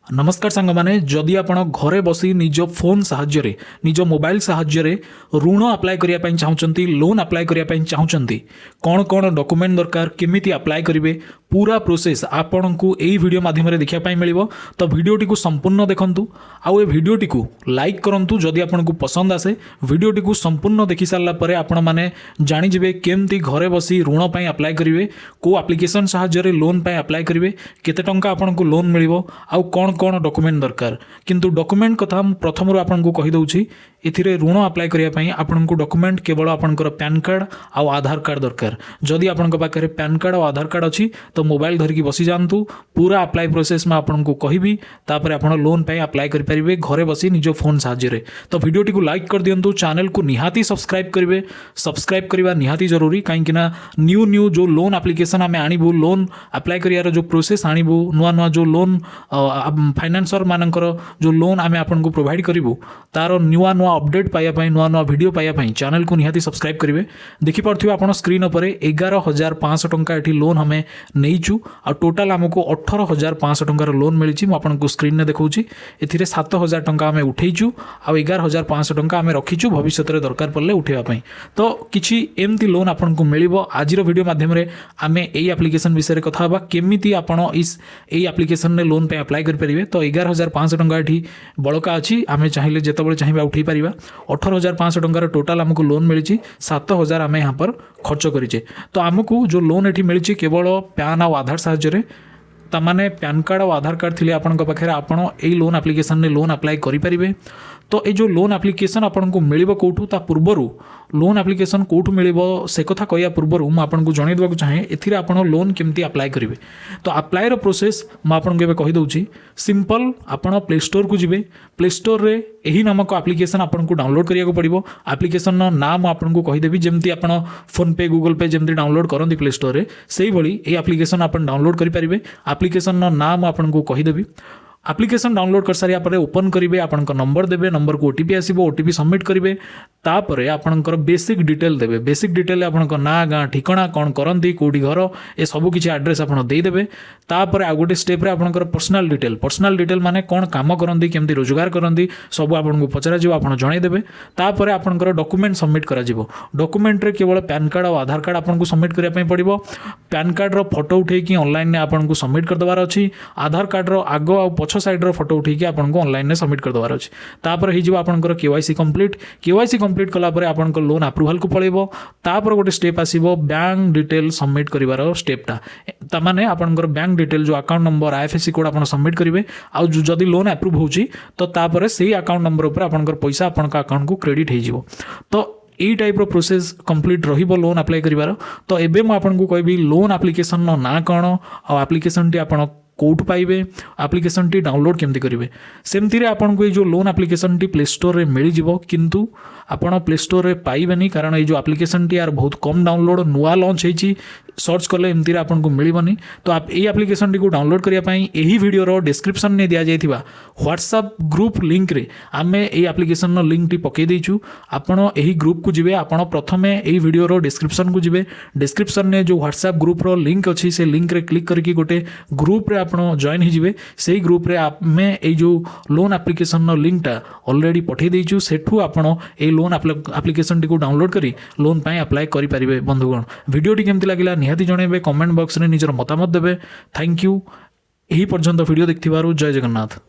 नमस्कार सांग माने जदि आपण घरे बसी निज फोन साहाय्य निज मोबाइल साहाय्य ऋण अप्लाई करने चाहते लोन अप्लाई करने चाहते कौन कौन डॉक्यूमेंट दरकार केमिति अप्लाई करेंगे पूरा प्रोसेस आपण को यही वीडियो माध्यम देखा मिल तो वीडियोटी को संपूर्ण देखूँ आउ ए वीडियोटी को लाइक करूँ जदि आपन को पसंद आसे वीडियोटी को संपूर्ण देखि सारापर आपण मैंने जाणीजे केमती घरे बसी ऋण पर अप्लाई करेंगे को एप्लिकेशन साहाय्य लोन पर अप्लाई करेंगे केते टंका आपन को लोन मिल आउ कौन कौन डॉक्यूमेंट दरकार किंतु डॉक्यूमेंट कथा प्रथम आपन को कही दउछि एथिरे ऋण अप्लाई करिया पई आपन को डॉक्यूमेंट केवल आपनकर पैन कार्ड आउ आधार कार्ड दरकार जदि आपन पाखे पैन कार्ड और आधार कार्ड अच्छी तो मोबाइल धरिकी बसी जातु पूरा अप्लाई प्रोसेस में आपन को कहबी तापर आपन लोन पे अप्लाई कर पारिबे घरे बसी निज फोन साहाय्य तो वीडियोटी को लाइक कर दियंतु चैनल को निहाती सब्सक्राइब करेंगे सब्सक्राइब करवा निहाती जरूरी कहीं न्यू न्यू जो लोन एप्लिकेशन आम आणबू लोन अप्लाई करियार जो प्रोसेस आणबू नुआ नुआ जो लोन फाइनान्सर मानकर जो लोन आम आपन को प्रोवाइड करूँ तार नुआ नुआ अपडेट पाइबापी नुआ नुआ वीडियो पाइबापी चैनल को निहाती सब्सक्राइब करेंगे देखिपे आप स्क्रीन पर 11,500 टंका ये लोन आम नहींचु आ टोटाल आमको 18,500 टंकार लोन मिली मुझे स्क्रीन में देखा ए 7,000 टंका आम उठेचु आ 11,500 टंका आम रखीचु भविष्य में दरकार पड़े उठेबापी तो किसी एमती लोन आपन को मिल आज वीडियो माध्यम आम यही एप्लिकेशन विषय कथा केमी आपड़ यही एप्लिकेशन में लोन पे अप्लाई करेंगे तो 11,500 टंका ये बड़का अच्छी आम चाहिए जिते चाहिए उठे पार 18,500 टंकार टोटाल आमको लोन मिली 7,000 आम यहाँ पर खर्च करें तो आमको जो लोन ये मिली केवल पैन और आधार साहाय्य ताने पैन कार्ड और आधार कार्ड थी आपण पाखे आपण यही लोन एप्लिकेशन में लोन अप्लाई करेंगे तो ये जो लोन एप्लिकेशन आपन को मिल कौटू ता पूर्वर लोन एप्लिकेशन कौटू मिल से कथा कहया पूर्वर मुझे जन देवाक चाहे एथिरे आपण लोन केमती अप्लाई करेंगे तो अप्लाई प्रोसेस मुझे कहीदे सिंपल आपण प्ले स्टोर को जी प्ले स्टोर रे यही नामक एप्लिकेशन आपन को डाउनलोड करिया पड़ो एप्लिकेशन नाम आपन को कहीदेवी जमती आप फोन पे गूगल पे जमती डाउनलोड करती प्ले स्टोर रे से भाई ये एप्लिकेशन आप डाउनलोड करेंगे एप्लिकेशन नाम आपन को कहीदेवी एप्लिकेशन डाउनलोड कर सारिया पर ओपन करेंगे आपण नंबर देवे नंबर को ओटीपी आसो ओटीपी सबमिट करेंगे तापर आपणकर बेसिक डिटेल देवे बेसिक डिटेल आपण ना गाँ ठिकाना कौन करती कौटी घर ए सब किसी एड्रेस आप देदेवे तापर आ गोटे स्टेप रे आपणकर पर्सनाल डिटेल माने कौन काम करती केमती रोजगार करती सब आपको पचरा आप जनईदेवे तापर आपणकर डॉक्यूमेंट सबमिट करा डॉक्यूमेंट रे केवल पैन कार्ड और आधार कार्ड आपको सबमिट करने पड़ो पैन कार्ड रो फोटो उठेकी ऑनलाइन आपको सबमिट करदेवार अच्छी आधार कार्ड रो आग आ पछ साइड रो फोटो उठेकी आपको ऑनलाइन में सबमिट करदेवार अच्छी तापर हो आपंकर केवाईसी कंप्लीट कलापर आप लोन अप्रूवाल को पड़ेबो तापर गोटे स्टेप आसीबो बैंक डिटेल सबमिट करिवार स्टेपटा तामाने आपनकर बैंक डिटेल जो अकाउंट नंबर आईएफएससी कोड आप सबमिट करेंगे आउ जदि लोन अप्रूव होची तो तापर से अकाउंट नंबर उपर आपनकर पैसा आपन अकाउंट को क्रेडिट हो तो यही टाइप प्रोसेस कंप्लीट रहिबो लोन अप्लाई करिवार तो एबे मु आपन को कहबी लोन एप्लिकेशन ना कौन आ एप्लिकेशन टी आपन कोड पाइबे एप्लिकेशन टी डाउनलोड केमती करेंगे सेमती आपन को जो loan application T play store रे मिल जिवो किंतु आपण प्ले स्टोर रे पाइबेनी कारण ये जो एप्लिकेशन टी यार बहुत कम डाउनलोड नुआ लॉन्च होती सर्च कले एमती आपन को मिलबनी तो आप यही एप्लिकेशन टी को डाउनलोड करने यही वीडियो डिस्क्रिप्शन में दि जाइथिबा व्हाट्सएप ग्रुप लिंक रे आमे यही एप्लिकेशन लिंक टी पकई देइछु आपण यही ग्रुप को जिवे आपण प्रथमे यही वीडियो डिस्क्रिप्शन को जिवे डिस्क्रिप्शन में जो व्हाट्सएप ग्रुप रो लिंक अच्छी से लिंक रे क्लिक करके गोटे ग्रुप रे आपण जॉइन हो से ग्रुप रे आमे यही जो लोन एप्लिकेशन लिंकटा ऑलरेडी पठे देइछु सेठू आपण ए लोन एप्लिकेशन टी को डाउनलोड करी लोन पाई अप्लाई करि परिबे बंधुगण वीडियोटी केमती लागिला निहाती जणेबे कमेंट बॉक्स रे निजर मतामत देबे थैंक यू यही पर्यंत वीडियो देखथिबारु जय जगन्नाथ।